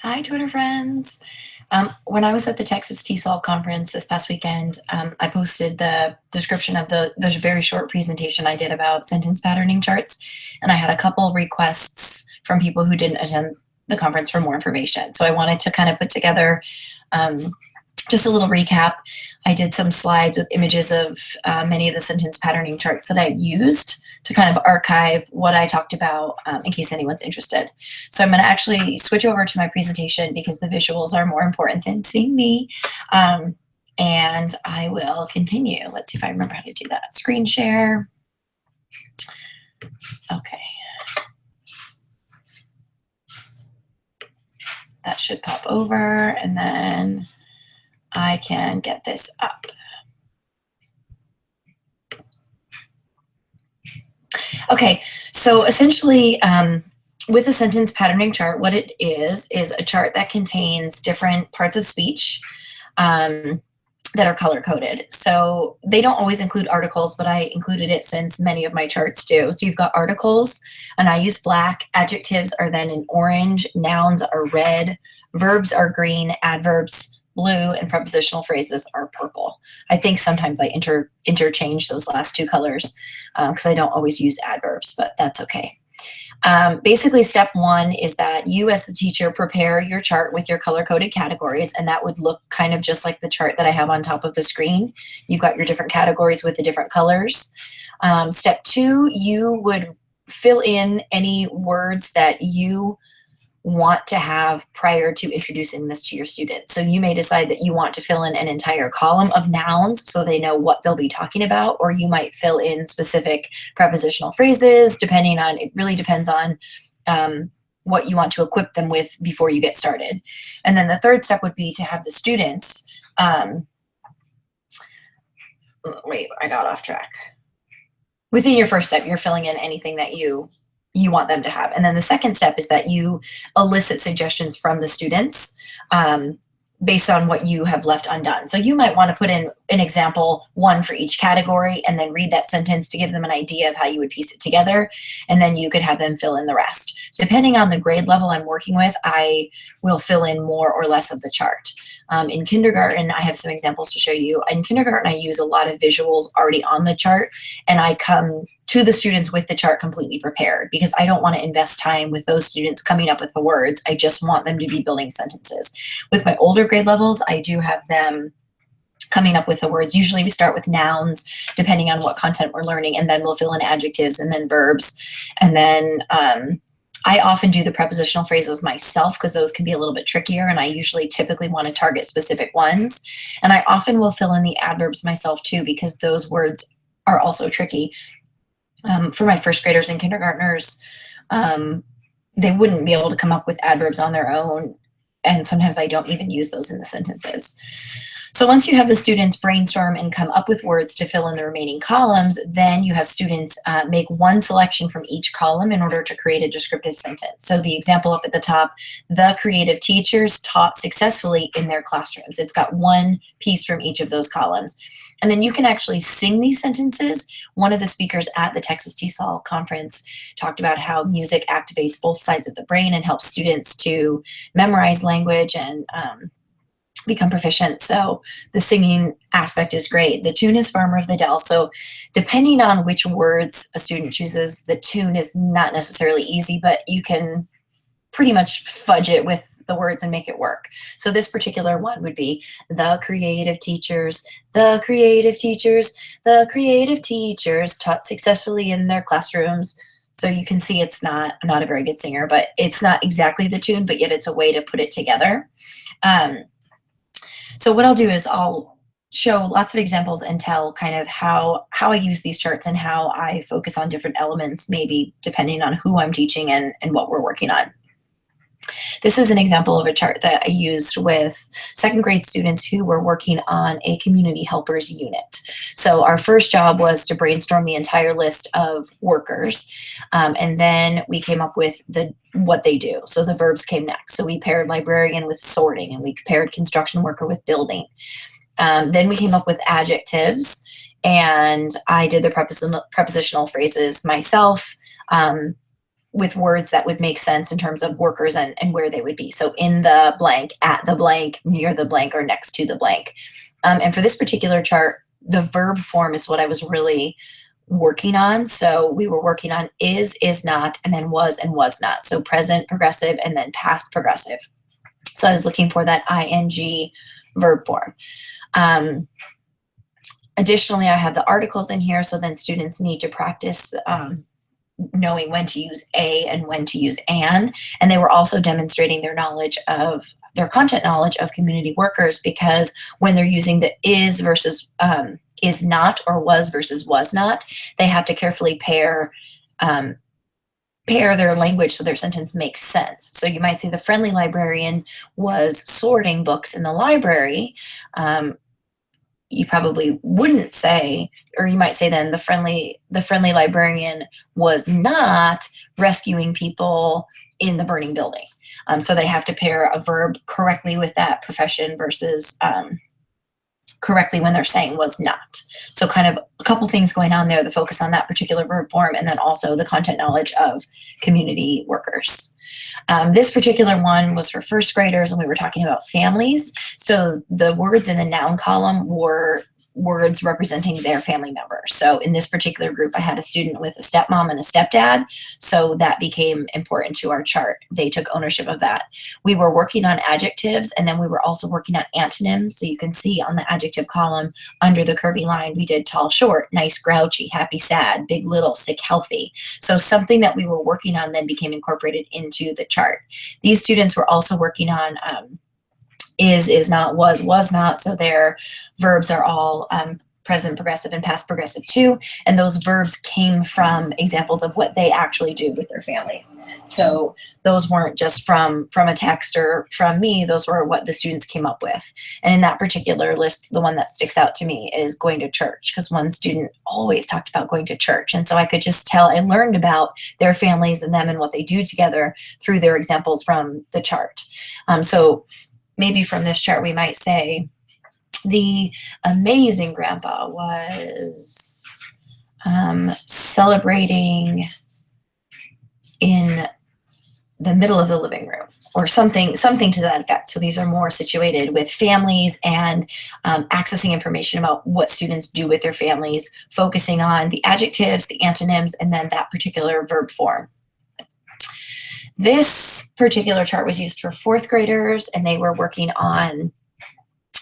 Hi, Twitter friends. When I was at the Texas TESOL conference this past weekend, I posted the description of the very short presentation I did about sentence patterning charts, and I had a couple requests from people who didn't attend the conference for more information. So I wanted to kind of put together um, just a little recap. I did some slides with images of many of the sentence patterning charts that I've used to kind of archive what I talked about in case anyone's interested. So I'm going to actually switch over to my presentation because the visuals are more important than seeing me. And I will continue. Let's see if I remember how to do that. Screen share. Okay. That should pop over, and then I can get this up. Okay, so essentially, with a sentence patterning chart, what it is a chart that contains different parts of speech that are color coded. So they don't always include articles, but I included it since many of my charts do. So you've got articles, and I use black. Adjectives are then in orange. Nouns are red. Verbs are green. Adverbs blue, and prepositional phrases are purple. I think sometimes I interchange those last two colors because I don't always use adverbs, but that's okay. Basically, step one is that you as the teacher prepare your chart with your color-coded categories, and that would look kind of just like the chart that I have on top of the screen. You've got your different categories with the different colors. Step two, you would fill in any words that you want to have prior to introducing this to your students. So you may decide that you want to fill in an entire column of nouns so they know what they'll be talking about, or you might fill in specific prepositional phrases, depending on, it really depends on what you want to equip them with before you get started. And then the third step would be to have the students, wait, I got off track. Within your first step, you're filling in anything that you want them to have. And then the second step is that you elicit suggestions from the students based on what you have left undone. So you might want to put in an example, one for each category, and then read that sentence to give them an idea of how you would piece it together. And then you could have them fill in the rest. So depending on the grade level I'm working with, I will fill in more or less of the chart. In kindergarten, I have some examples to show you. In kindergarten, I use a lot of visuals already on the chart, and I come to the students with the chart completely prepared because I don't want to invest time with those students coming up with the words. I just want them to be building sentences. With my older grade levels, I do have them coming up with the words. Usually we start with nouns, depending on what content we're learning, and then we'll fill in adjectives and then verbs. And then I often do the prepositional phrases myself because those can be a little bit trickier, and I usually typically want to target specific ones. And I often will fill in the adverbs myself too because those words are also tricky. For my first graders and kindergartners, they wouldn't be able to come up with adverbs on their own, and sometimes I don't even use those in the sentences. So once you have the students brainstorm and come up with words to fill in the remaining columns, then you have students make one selection from each column in order to create a descriptive sentence. So the example up at the top, the creative teachers taught successfully in their classrooms. It's got one piece from each of those columns. And then you can actually sing these sentences. One of the speakers at the Texas TESOL conference talked about how music activates both sides of the brain and helps students to memorize language and become proficient. So the singing aspect is great. The tune is Farmer of the Dell. So depending on which words a student chooses, the tune is not necessarily easy, but you can pretty much fudge it with the words and make it work. So this particular one would be the creative teachers, the creative teachers, the creative teachers taught successfully in their classrooms. So you can see it's not, I'm not a very good singer, but it's not exactly the tune, but yet it's a way to put it together. So what I'll do is I'll show lots of examples and tell kind of how I use these charts and how I focus on different elements, maybe depending on who I'm teaching and what we're working on. This is an example of a chart that I used with second grade students who were working on a community helpers unit. So our first job was to brainstorm the entire list of workers, and then we came up with what they do. So the verbs came next. So we paired librarian with sorting, and we paired construction worker with building. Then we came up with adjectives, and I did the prepositional phrases myself. with words that would make sense in terms of workers and where they would be. So in the blank, at the blank, near the blank, or next to the blank. And for this particular chart, the verb form is what I was really working on. So we were working on is not, and then was and was not. So present progressive and then past progressive. So I was looking for that ing verb form. Additionally, I have the articles in here, so then students need to practice knowing when to use a and when to use an. And they were also demonstrating their knowledge of their content knowledge of community workers, because when they're using the is versus is not, or was versus was not, they have to carefully pair their language so their sentence makes sense. So you might say the friendly librarian was sorting books in the library. You probably wouldn't say, or you might say then the friendly librarian was not rescuing people in the burning building. So they have to pair a verb correctly with that profession versus correctly when they're saying was not. So kind of a couple things going on there, the focus on that particular verb form, and then also the content knowledge of community workers. This particular one was for first graders, and we were talking about families. So the words in the noun column were words representing their family member. So in this particular group, I had a student with a stepmom and a stepdad. So that became important to our chart. They took ownership of that. We were working on adjectives, and then we were also working on antonyms. So you can see on the adjective column under the curvy line, we did tall, short, nice, grouchy, happy, sad, big, little, sick, healthy. So something that we were working on then became incorporated into the chart. These students were also working on is not, was not. So their verbs are all present progressive and past progressive too. And those verbs came from examples of what they actually do with their families. So those weren't just from a text or from me, those were what the students came up with. And in that particular list, the one that sticks out to me is going to church, because one student always talked about going to church. And so I could just tell I learned about their families and them and what they do together through their examples from the chart. So maybe from this chart, we might say, the amazing grandpa was celebrating in the middle of the living room, or something to that effect. So these are more situated with families and accessing information about what students do with their families, focusing on the adjectives, the antonyms, and then that particular verb form. This particular chart was used for fourth graders, and they were working on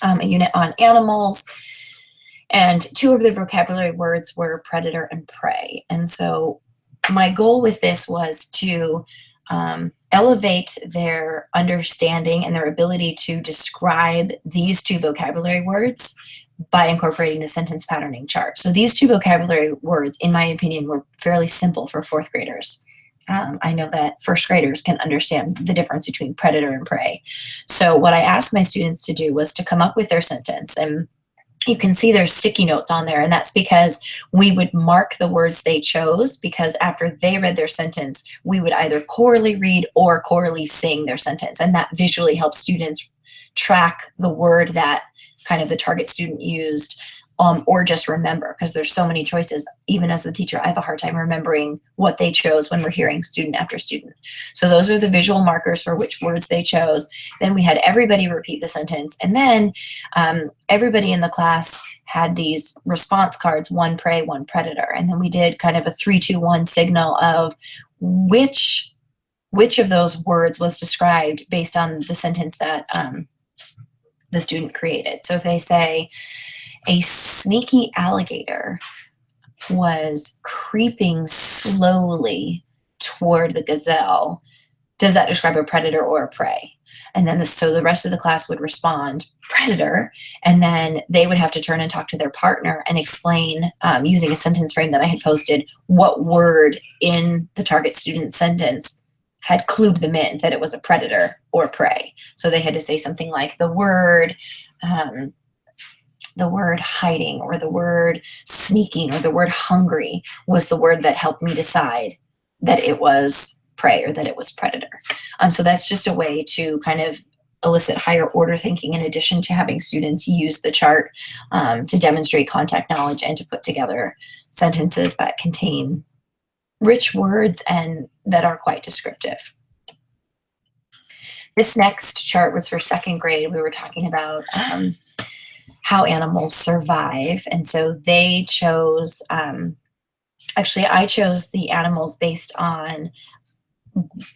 a unit on animals, and two of the vocabulary words were predator and prey. And so my goal with this was to elevate their understanding and their ability to describe these two vocabulary words by incorporating the sentence patterning chart. So these two vocabulary words, in my opinion, were fairly simple for fourth graders. I know that first graders can understand the difference between predator and prey. So what I asked my students to do was to come up with their sentence, and you can see there's sticky notes on there, and that's because we would mark the words they chose, because after they read their sentence, we would either chorally read or chorally sing their sentence, and that visually helps students track the word that kind of the target student used, or just remember, because there's so many choices. Even as the teacher, I have a hard time remembering what they chose when we're hearing student after student. So those are the visual markers for which words they chose. Then we had everybody repeat the sentence, and then everybody in the class had these response cards, one prey, one predator. And then we did kind of a 3-2-1 signal of which of those words was described based on the sentence that the student created. So if they say, a sneaky alligator was creeping slowly toward the gazelle, does that describe a predator or a prey? And then so the rest of the class would respond predator, and then they would have to turn and talk to their partner and explain, using a sentence frame that I had posted, what word in the target student sentence had clued them in that it was a predator or prey. So they had to say something like the word hiding, or the word sneaking, or the word hungry was the word that helped me decide that it was prey or that it was predator. So that's just a way to kind of elicit higher order thinking, in addition to having students use the chart to demonstrate contact knowledge and to put together sentences that contain rich words and that are quite descriptive. This next chart was for second grade. We were talking about how animals survive. And so they chose, actually, I chose the animals based on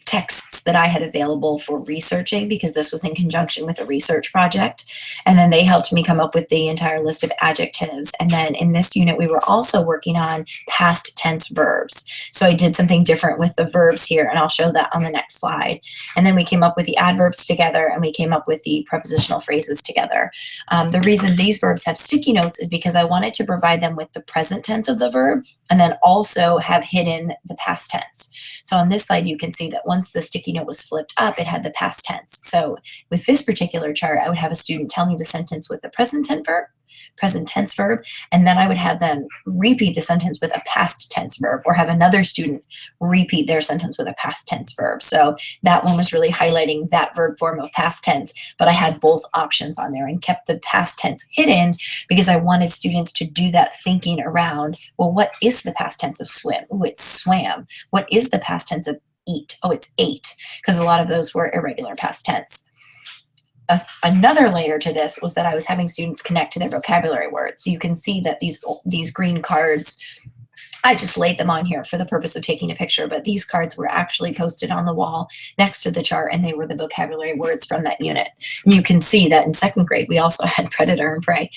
texts that I had available for researching, because this was in conjunction with a research project. And then they helped me come up with the entire list of adjectives. And then in this unit, we were also working on past tense verbs. So I did something different with the verbs here, and I'll show that on the next slide. And then we came up with the adverbs together, and we came up with the prepositional phrases together. The reason these verbs have sticky notes is because I wanted to provide them with the present tense of the verb, and then also have hidden the past tense. So on this slide, you can see that once the sticky note was flipped up, it had the past tense. So with this particular chart, I would have a student tell me the sentence with the present tense verb, and then I would have them repeat the sentence with a past tense verb, or have another student repeat their sentence with a past tense verb. So that one was really highlighting that verb form of past tense, but I had both options on there and kept the past tense hidden because I wanted students to do that thinking around, well, what is the past tense of swim? Oh, it's swam. What is the past tense of eat? Oh, it's ate, because a lot of those were irregular past tense. Another layer to this was that I was having students connect to their vocabulary words. You can see that these green cards, I just laid them on here for the purpose of taking a picture, but these cards were actually posted on the wall next to the chart, and they were the vocabulary words from that unit. And you can see that in second grade, we also had predator and prey.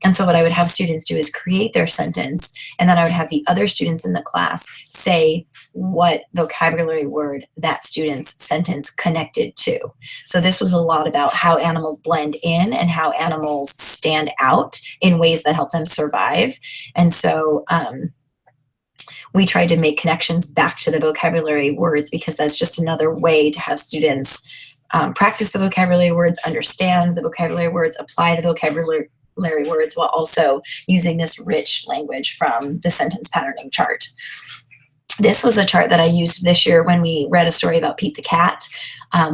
And so what I would have students do is create their sentence, and then I would have the other students in the class say what vocabulary word that student's sentence connected to. So this was a lot about how animals blend in and how animals stand out in ways that help them survive. And so we tried to make connections back to the vocabulary words, because that's just another way to have students practice the vocabulary words, understand the vocabulary words, apply the vocabulary words, while also using this rich language from the sentence patterning chart. This was a chart that I used this year when we read a story about Pete the cat.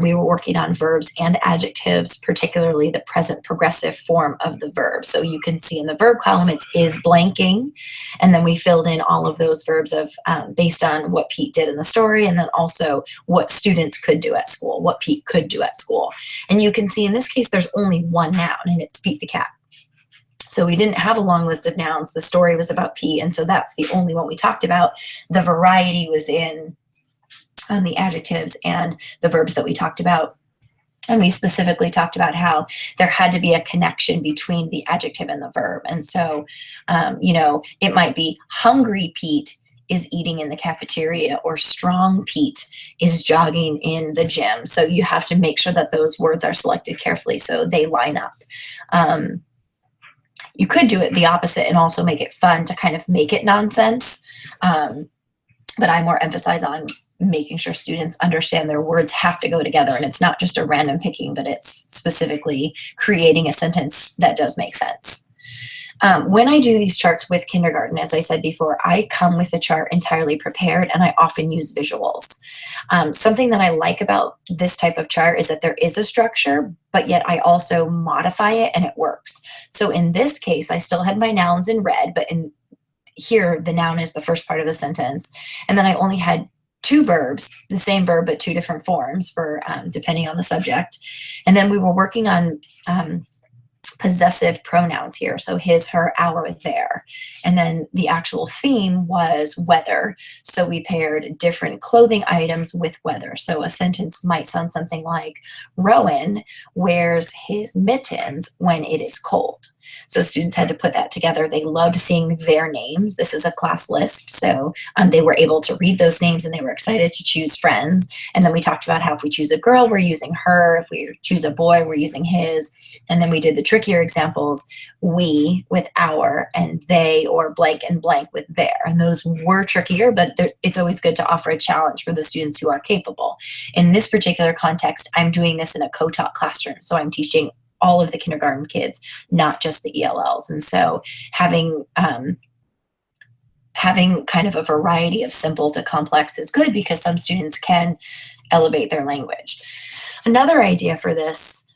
We were working on verbs and adjectives, particularly the present progressive form of the verb. So you can see in the verb column, it's is blanking. And then we filled in all of those verbs of based on what Pete did in the story, and then also what students could do at school, what Pete could do at school. And you can see in this case, there's only one noun, and it's Pete the cat. So we didn't have a long list of nouns. The story was about Pete, and so that's the only one we talked about. The variety was in the adjectives and the verbs that we talked about. And we specifically talked about how there had to be a connection between the adjective and the verb. And so, it might be hungry Pete is eating in the cafeteria, or strong Pete is jogging in the gym. So you have to make sure that those words are selected carefully so they line up. You could do it the opposite and also make it fun to kind of make it nonsense. But I more emphasize on making sure students understand their words have to go together, and it's not just a random picking, but it's specifically creating a sentence that does make sense. When I do these charts with kindergarten, as I said before, I come with the chart entirely prepared, and I often use visuals. Something that I like about this type of chart is that there is a structure, but yet I also modify it and it works. So in this case, I still had my nouns in red, but in here, the noun is the first part of the sentence. And then I only had two verbs, the same verb, but two different forms for depending on the subject. And then we were working on possessive pronouns here. So his, her, our, their. And then the actual theme was weather. So we paired different clothing items with weather. So a sentence might sound something like, Rowan wears his mittens when it is cold. So students had to put that together. They loved seeing their names. This is a class list. So they were able to read those names, and they were excited to choose friends. And then we talked about how if we choose a girl, we're using her. If we choose a boy, we're using his. And then we did the trickier examples, we with our, and they or blank and blank with their. And those were trickier, but it's always good to offer a challenge for the students who are capable. In this particular context, I'm doing this in a co-taught classroom. So I'm teaching all of the kindergarten kids, not just the ELLs. And so having kind of a variety of simple to complex is good, because some students can elevate their language. Another idea for this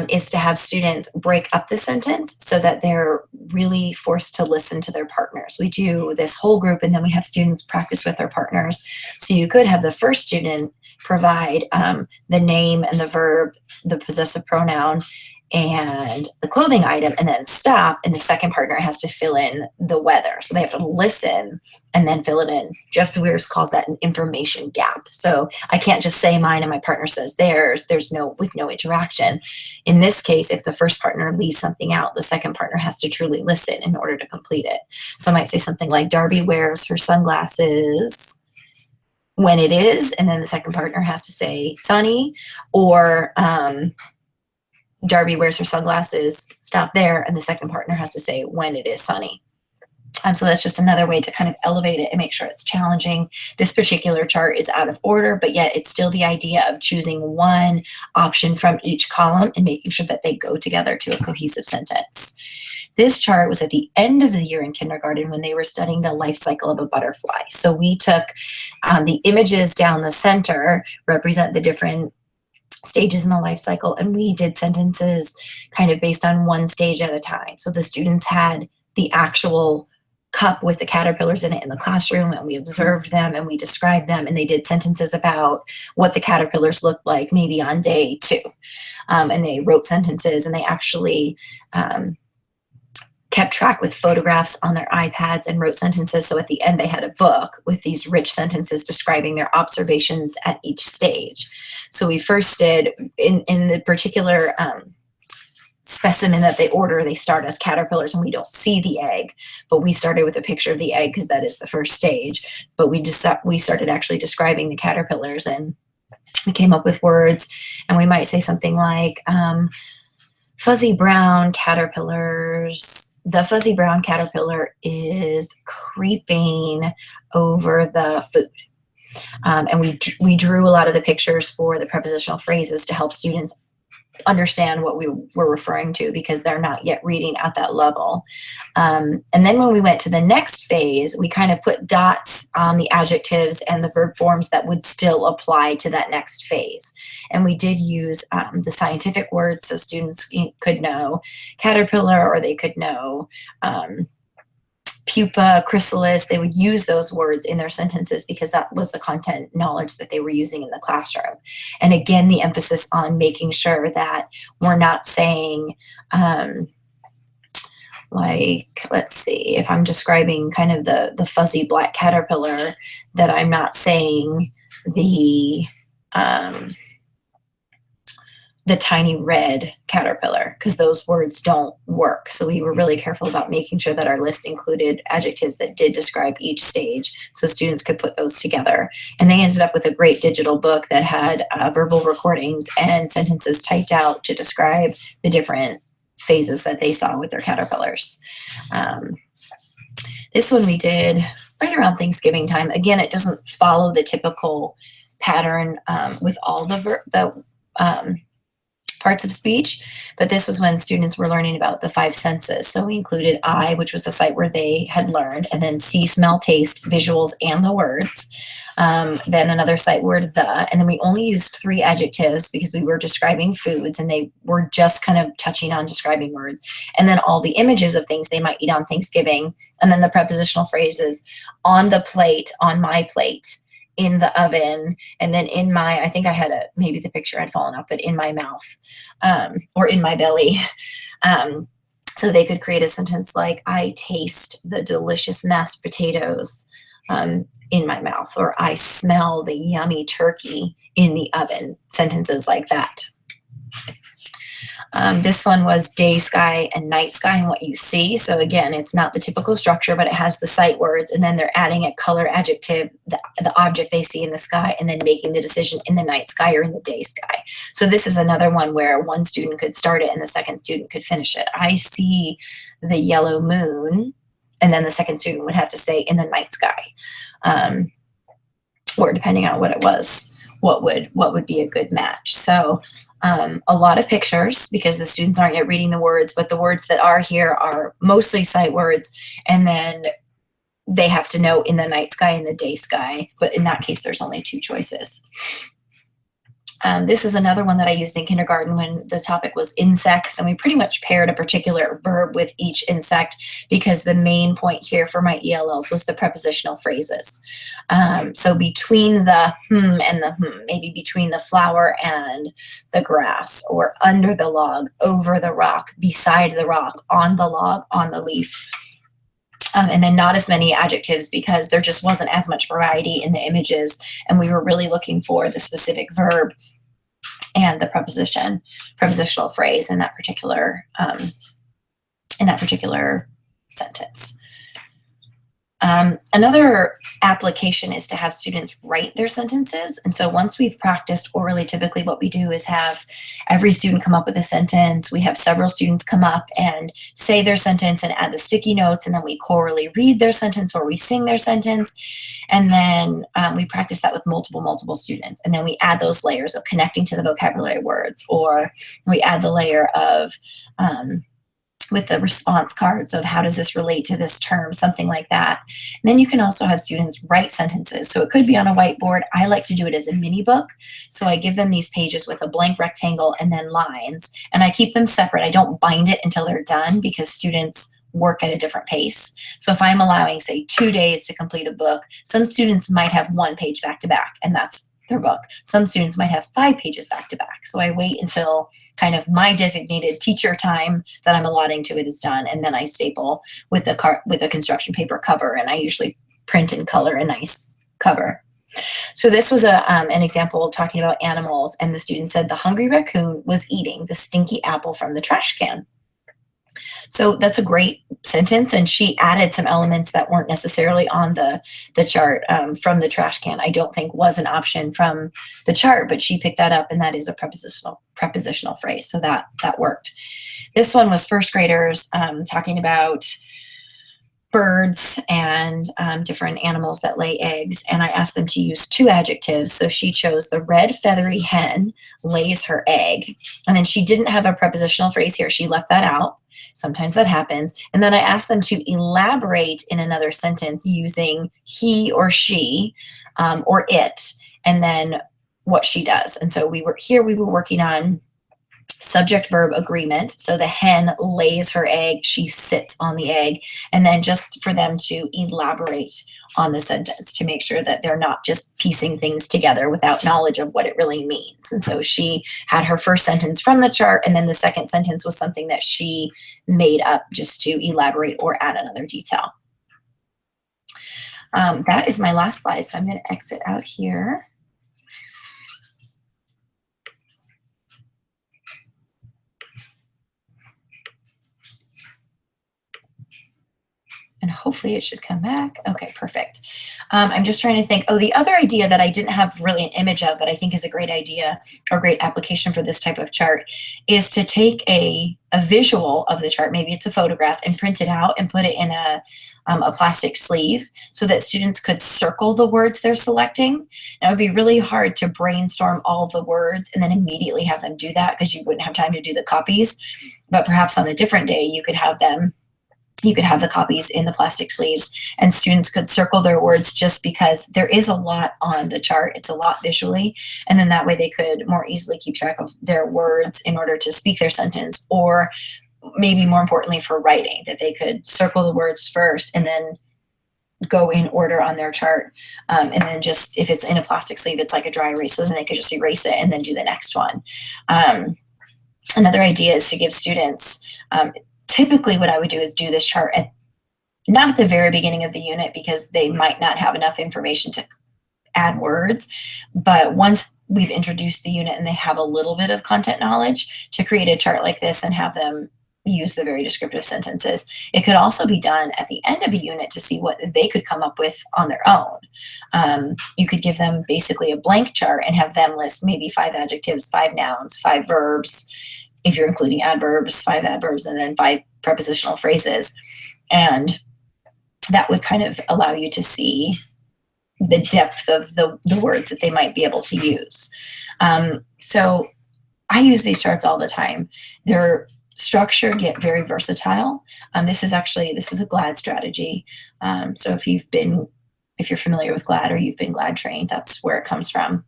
is to have students break up the sentence so that they're really forced to listen to their partners. We do this whole group and then we have students practice with their partners. So you could have the first student provide the name and the verb, the possessive pronoun, and the clothing item, and then stop, and the second partner has to fill in the weather. So they have to listen and then fill it in. Jeff Swears calls that an information gap. So I can't just say mine and my partner says theirs. There's no interaction. In this case, if the first partner leaves something out, the second partner has to truly listen in order to complete it. So I might say something like, Darby wears her sunglasses when it is, and then the second partner has to say sunny, or Darby wears her sunglasses, stop there, and the second partner has to say when it is sunny. So that's just another way to kind of elevate it and make sure it's challenging. This particular chart is out of order, but yet it's still the idea of choosing one option from each column and making sure that they go together to a cohesive sentence. This chart was at the end of the year in kindergarten when they were studying the life cycle of a butterfly. So we took the images down the center represent the different stages in the life cycle, and we did sentences kind of based on one stage at a time. So the students had the actual cup with the caterpillars in it in the classroom, and we observed them and we described them, and they did sentences about what the caterpillars looked like maybe on day 2. And they wrote sentences, and they actually kept track with photographs on their iPads and wrote sentences. So at the end, they had a book with these rich sentences describing their observations at each stage. So we first did, in the particular specimen that they order, they start as caterpillars and we don't see the egg, but we started with a picture of the egg because that is the first stage. But we started actually describing the caterpillars, and we came up with words, and we might say something like, fuzzy brown caterpillars. The fuzzy brown caterpillar is creeping over the food. And we drew a lot of the pictures for the prepositional phrases to help students understand what we were referring to, because they're not yet reading at that level. And then when we went to the next phase, we kind of put dots on the adjectives and the verb forms that would still apply to that next phase. And we did use the scientific words so students could know caterpillar, or they could know pupa, chrysalis. They would use those words in their sentences because that was the content knowledge that they were using in the classroom. And again, the emphasis on making sure that we're not saying, like, let's see, if I'm describing kind of the fuzzy black caterpillar, that I'm not saying the tiny red caterpillar, because those words don't work. So we were really careful about making sure that our list included adjectives that did describe each stage so students could put those together. And they ended up with a great digital book that had verbal recordings and sentences typed out to describe the different phases that they saw with their caterpillars. This one we did right around Thanksgiving time. Again, it doesn't follow the typical pattern with all the parts of speech, but this was when students were learning about the 5 senses. So we included eye, which was the sight word they had learned, and then see, smell, taste, visuals, and the words. Then another sight word, the, and then we only used 3 adjectives because we were describing foods and they were just kind of touching on describing words. And then all the images of things they might eat on Thanksgiving. And then the prepositional phrases, on the plate, on my plate, in the oven, and then in my, I think I had maybe the picture had fallen off, but in my mouth, or in my belly. So they could create a sentence like, I taste the delicious mashed potatoes in my mouth, or I smell the yummy turkey in the oven, sentences like that. This one was day sky and night sky and what you see. So again, it's not the typical structure, but it has the sight words, and then they're adding a color adjective, the object they see in the sky, and then making the decision in the night sky or in the day sky. So this is another one where one student could start it and the second student could finish it. I see the yellow moon, and then the second student would have to say in the night sky, or depending on what it was, what would be a good match. So a lot of pictures because the students aren't yet reading the words, but the words that are here are mostly sight words, and then they have to know in the night sky and the day sky, but in that case there's only 2 choices. This is another one that I used in kindergarten when the topic was insects, and we pretty much paired a particular verb with each insect because the main point here for my ELLs was the prepositional phrases. So between the and the maybe between the flower and the grass, or under the log, over the rock, beside the rock, on the log, on the leaf. And then not as many adjectives because there just wasn't as much variety in the images, and we were really looking for the specific verb and the prepositional phrase in that particular sentence. Another application is to have students write their sentences. And so once we've practiced orally, typically what we do is have every student come up with a sentence. We have several students come up and say their sentence and add the sticky notes, and then we chorally read their sentence or we sing their sentence. And then we practice that with multiple students. And then we add those layers of connecting to the vocabulary words, or we add the layer of with the response cards of how does this relate to this term, something like that. And then you can also have students write sentences. So it could be on a whiteboard. I like to do it as a mini book. So I give them these pages with a blank rectangle and then lines, and I keep them separate. I don't bind it until they're done because students work at a different pace. So if I'm allowing, say, 2 days to complete a book, some students might have 1 page back to back, and that's their book. Some students might have 5 pages back to back. So I wait until kind of my designated teacher time that I'm allotting to it is done, and then I staple with a construction paper cover, and I usually print and color a nice cover. So this was an example talking about animals, and the student said the hungry raccoon was eating the stinky apple from the trash can. So that's a great sentence, and she added some elements that weren't necessarily on the chart from the trash can. I don't think was an option from the chart, but she picked that up, and that is a prepositional phrase, so that worked. This one was first graders talking about birds and different animals that lay eggs, and I asked them to use 2 adjectives. So she chose the red feathery hen lays her egg, and then she didn't have a prepositional phrase here. She left that out. Sometimes that happens. And then I asked them to elaborate in another sentence using he or she or it, and then what she does. And so we were working on subject-verb agreement. So the hen lays her egg, she sits on the egg, and then just for them to elaborate on the sentence to make sure that they're not just piecing things together without knowledge of what it really means. And so she had her first sentence from the chart, and then the second sentence was something that she made up just to elaborate or add another detail. That is my last slide, so I'm going to exit out here. And hopefully it should come back. Okay, perfect. I'm just trying to think. Oh, the other idea that I didn't have really an image of, but I think is a great idea or great application for this type of chart, is to take a visual of the chart, maybe it's a photograph, and print it out and put it in a plastic sleeve so that students could circle the words they're selecting. Now, it would be really hard to brainstorm all the words and then immediately have them do that because you wouldn't have time to do the copies. But perhaps on a different day, you could have the copies in the plastic sleeves, and students could circle their words just because there is a lot on the chart. It's a lot visually, and then that way they could more easily keep track of their words in order to speak their sentence, or maybe more importantly for writing, that they could circle the words first and then go in order on their chart. And then just, if it's in a plastic sleeve, it's like a dry erase, so then they could just erase it and then do the next one. Another idea is to give students, typically what I would do is do this chart not at the very beginning of the unit because they might not have enough information to add words, but once we've introduced the unit and they have a little bit of content knowledge, to create a chart like this and have them use the very descriptive sentences. It could also be done at the end of a unit to see what they could come up with on their own. You could give them basically a blank chart and have them list maybe 5 adjectives, 5 nouns, 5 verbs, if you're including adverbs, 5 adverbs, and then 5 prepositional phrases. And that would kind of allow you to see the depth of the words that they might be able to use. So I use these charts all the time. They're structured yet very versatile. This is a GLAD strategy. So if you're familiar with GLAD or you've been GLAD trained, that's where it comes from.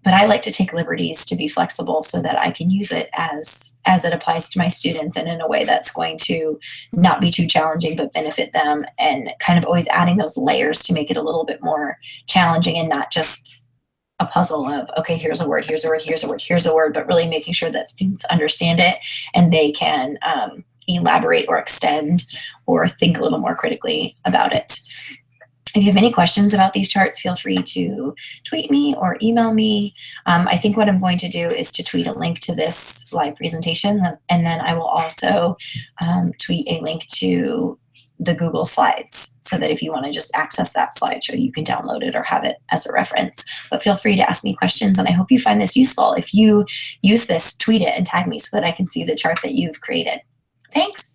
but I like to take liberties to be flexible so that I can use it as it applies to my students and in a way that's going to not be too challenging but benefit them, and kind of always adding those layers to make it a little bit more challenging and not just a puzzle of, okay, here's a word, here's a word, here's a word, here's a word, but really making sure that students understand it and they can elaborate or extend or think a little more critically about it. If you have any questions about these charts, feel free to tweet me or email me. I think what I'm going to do is to tweet a link to this live presentation, and then I will also tweet a link to the Google Slides so that if you want to just access that slideshow, you can download it or have it as a reference. But feel free to ask me questions, and I hope you find this useful. If you use this, tweet it and tag me so that I can see the chart that you've created. Thanks.